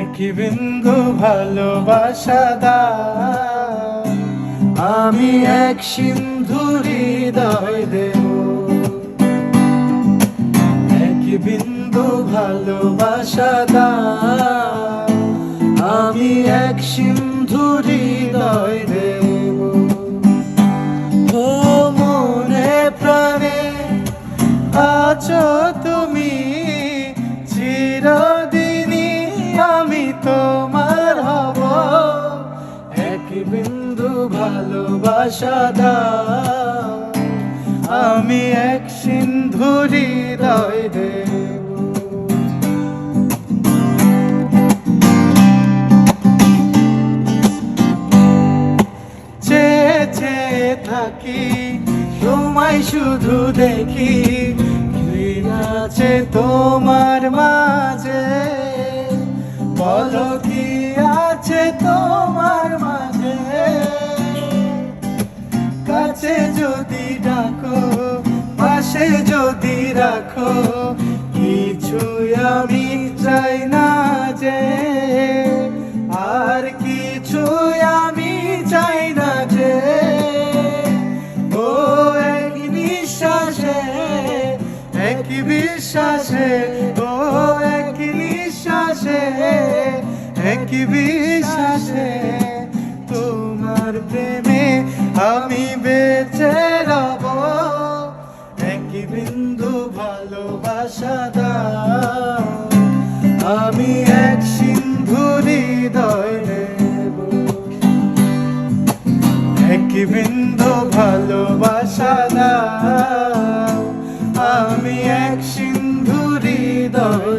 একই বিন্দু ভালোবাসা দাও, আমি এক সিন্ধু হৃদয় দেব। একই বিন্দু ভালোবাসা দাও, আমি এক সিন্ধু হৃদয় দেব। ও মনে প্রাণে আছো তুমি, চিরদিনই আমি তোমার হব। এক বিন্দু ভালোবাসা দাও, আমি এক সিন্ধু হৃদয় দেব। চেয়ে চেয়ে থাকি তোমায় শুধু দেখি, কি আছে তোমার মাঝে, বলো কি আছে তোমার মাঝে। কাছে যদি ডাকো, পাশে যদি রাখো, কিছুই আমি চাই না যে, আর কিছুই আমি চাই না যে। ও এক নিঃশ্বাসে, এক বিশ্বাসে, ও এক নিঃশ্বাসে, এক বিশ্বাসে, তোমার প্রেমে আমি বেঁচে রব। এক বিন্দু ভালোবাসা দাও, আমি এক সিন্ধু হৃদয় দেব। এক বিন্দু ভালোবাসা দাও, আমি এক সিন্ধু হৃদয়